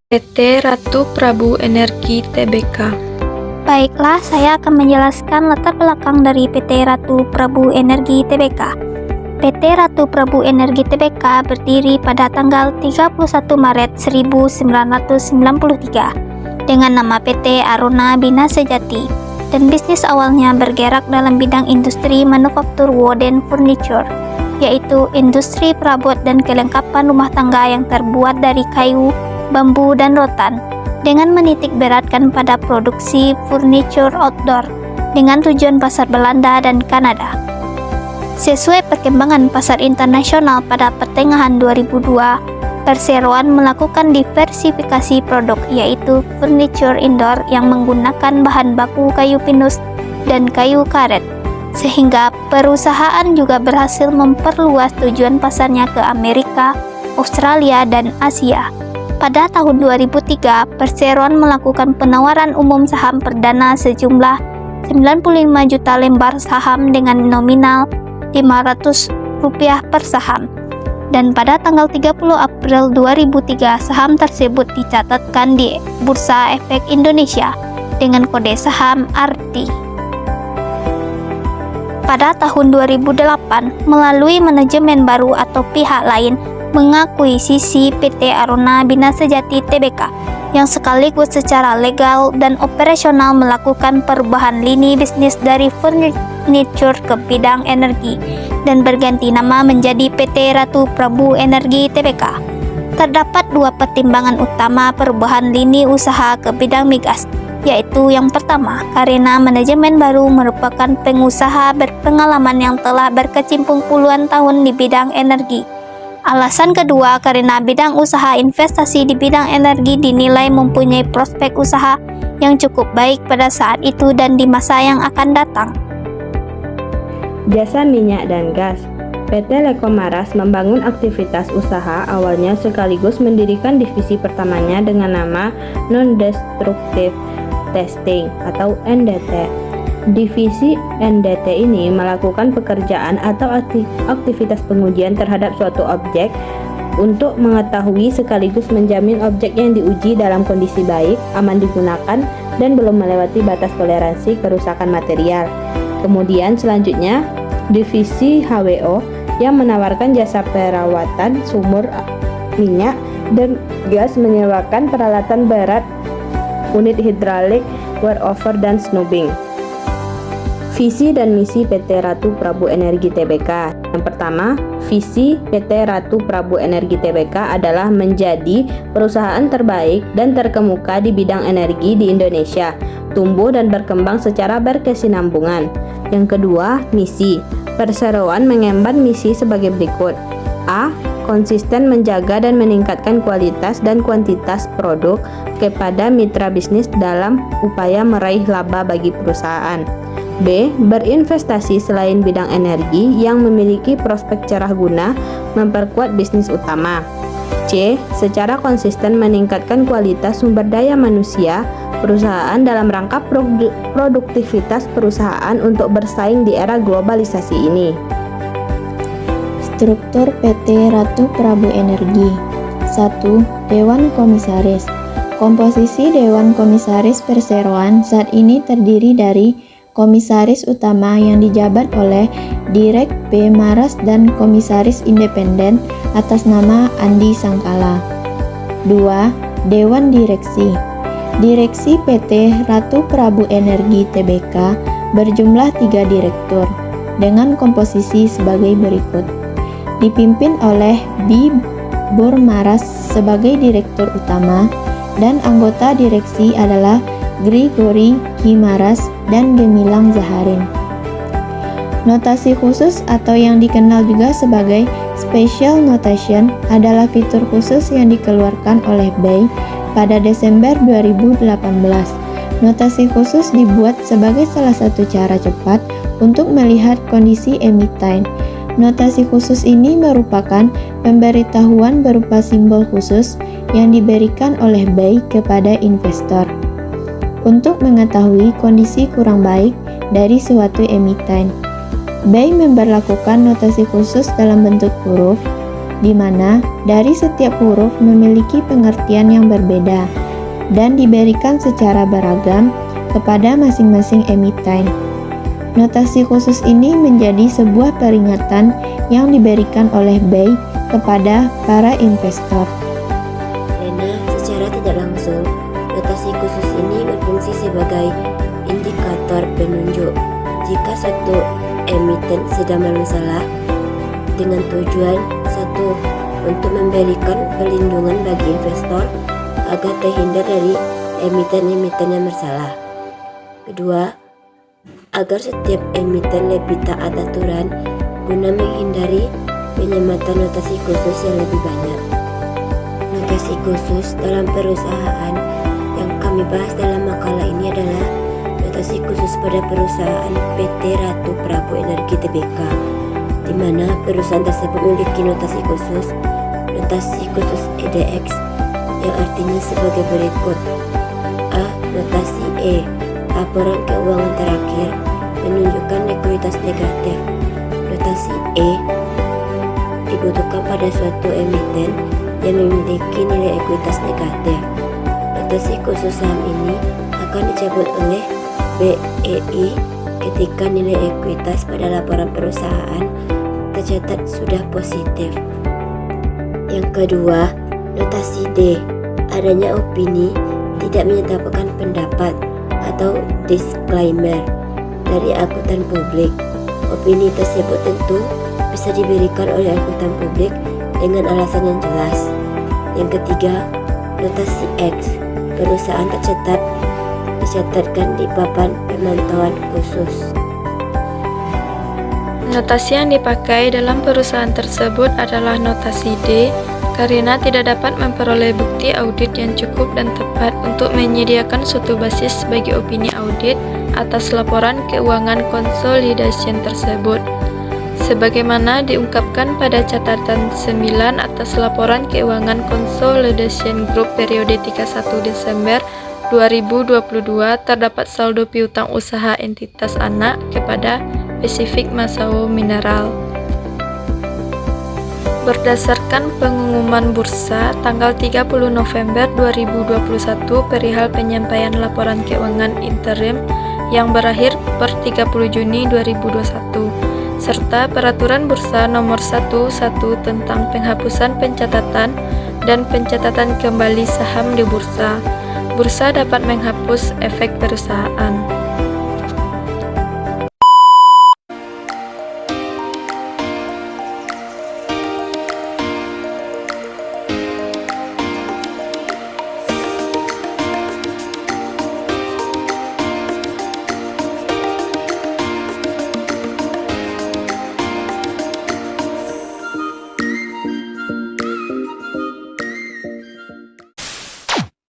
PT Ratu Prabu Energi Tbk. Baiklah, saya akan menjelaskan latar belakang dari PT Ratu Prabu Energi Tbk. PT Ratu Prabu Energi Tbk berdiri pada tanggal 31 Maret 1993 dengan nama PT Aruna Bina Sejati, dan bisnis awalnya bergerak dalam bidang industri manufaktur wooden furniture, yaitu industri perabot dan kelengkapan rumah tangga yang terbuat dari kayu, bambu, dan rotan, dengan menitik beratkan pada produksi furniture outdoor dengan tujuan pasar Belanda dan Kanada. Sesuai perkembangan pasar internasional pada pertengahan 2002, perseroan melakukan diversifikasi produk, yaitu furniture indoor yang menggunakan bahan baku kayu pinus dan kayu karet, sehingga perusahaan juga berhasil memperluas tujuan pasarnya ke Amerika, Australia, dan Asia. Pada tahun 2003, perseroan melakukan penawaran umum saham perdana sejumlah 95 juta lembar saham dengan nominal Rp500 per saham. Dan pada tanggal 30 April 2003, saham tersebut dicatatkan di Bursa Efek Indonesia dengan kode saham RT. Pada tahun 2008, melalui manajemen baru atau pihak lain mengakuisisi PT Aruna Bina Sejati Tbk, yang sekaligus secara legal dan operasional melakukan perubahan lini bisnis dari furniture ke bidang energi dan berganti nama menjadi PT Ratu Prabu Energi Tbk. Terdapat dua pertimbangan utama perubahan lini usaha ke bidang migas, yaitu yang pertama, karena manajemen baru merupakan pengusaha berpengalaman yang telah berkecimpung puluhan tahun di bidang energi. Alasan kedua, karena bidang usaha investasi di bidang energi dinilai mempunyai prospek usaha yang cukup baik pada saat itu dan di masa yang akan datang. Jasa minyak dan gas. PT Lekomaras membangun aktivitas usaha awalnya sekaligus mendirikan divisi pertamanya dengan nama Non-Destructive Testing atau NDT. Divisi NDT ini melakukan pekerjaan atau aktivitas pengujian terhadap suatu objek untuk mengetahui sekaligus menjamin objek yang diuji dalam kondisi baik, aman digunakan, dan belum melewati batas toleransi kerusakan material. Kemudian selanjutnya, divisi HWO yang menawarkan jasa perawatan sumur minyak dan gas, menyewakan peralatan berat, unit hidraulik, wear over, dan snubbing. Visi dan misi PT Ratu Prabu Energi Tbk. Yang pertama, visi PT Ratu Prabu Energi Tbk adalah menjadi perusahaan terbaik dan terkemuka di bidang energi di Indonesia, tumbuh dan berkembang secara berkesinambungan. Yang kedua, misi. Perseroan mengemban misi sebagai berikut. A. Konsisten menjaga dan meningkatkan kualitas dan kuantitas produk kepada mitra bisnis dalam upaya meraih laba bagi perusahaan. B. Berinvestasi selain bidang energi yang memiliki prospek cerah guna memperkuat bisnis utama. C. Secara konsisten meningkatkan kualitas sumber daya manusia perusahaan dalam rangka produktivitas perusahaan untuk bersaing di era globalisasi ini. Struktur PT Ratu Prabu Energi. 1. Dewan Komisaris. Komposisi Dewan Komisaris Perseroan saat ini terdiri dari Komisaris Utama yang dijabat oleh Direk P. Maras dan Komisaris Independen atas nama Andi Sangkala. 2. Dewan Direksi. Direksi PT Ratu Prabu Energi Tbk berjumlah 3 direktur dengan komposisi sebagai berikut. Dipimpin oleh B. Bor Maras sebagai Direktur Utama, dan anggota direksi adalah Grigori Kimaras dan Gemilang Zaharin. Notasi khusus atau yang dikenal juga sebagai Special Notation adalah fitur khusus yang dikeluarkan oleh BEI pada Desember 2018. Notasi khusus dibuat sebagai salah satu cara cepat untuk melihat kondisi emiten. Notasi khusus ini merupakan pemberitahuan berupa simbol khusus yang diberikan oleh BEI kepada investor untuk mengetahui kondisi kurang baik dari suatu emiten. BEI memberlakukan notasi khusus dalam bentuk huruf, di mana dari setiap huruf memiliki pengertian yang berbeda dan diberikan secara beragam kepada masing-masing emiten. Notasi khusus ini menjadi sebuah peringatan yang diberikan oleh BEI kepada para investor. Karena secara tidak langsung, notasi khusus ini berfungsi sebagai indikator penunjuk jika satu emiten sedang bermasalah, dengan tujuan satu, untuk memberikan perlindungan bagi investor agar terhindar dari emiten-emiten yang bersalah. Kedua, agar setiap emiten lebih taat aturan guna menghindari penyematan notasi khusus yang lebih banyak. Notasi khusus dalam perusahaan yang kami bahas dalam makalah ini adalah notasi khusus pada perusahaan PT Ratu Prabu Energi Tbk, di mana perusahaan tersebut memiliki notasi khusus EDX yang artinya sebagai berikut. A. Notasi E. Laporan keuangan terakhir menunjukkan likuiditas negatif. Notasi E dibutuhkan pada suatu emiten yang memiliki nilai ekuitas negatif. Notasi khusus saham ini akan dicabut oleh BEI ketika nilai ekuitas pada laporan perusahaan tercatat sudah positif. Yang kedua, notasi D. Adanya opini tidak menyatakan pendapat atau disclaimer dari akuntan publik. Opini tersebut tentu bisa diberikan oleh akuntan publik dengan alasan yang jelas. Yang ketiga, notasi X. Perusahaan dicatatkan di papan pemantauan khusus. Notasi yang dipakai dalam perusahaan tersebut adalah notasi D karena tidak dapat memperoleh bukti audit yang cukup dan tepat untuk menyediakan suatu basis bagi opini audit atas laporan keuangan consolidation tersebut. Sebagaimana diungkapkan pada catatan 9 atas laporan keuangan Consolidation Group periode 31 Desember 2022, terdapat saldo piutang usaha entitas anak kepada Pacific Masao Mineral. Berdasarkan pengumuman bursa tanggal 30 November 2021 perihal penyampaian laporan keuangan interim yang berakhir per 30 Juni 2021, serta Peraturan Bursa Nomor 11 tentang penghapusan pencatatan dan pencatatan kembali saham di bursa. Bursa dapat menghapus efek perusahaan.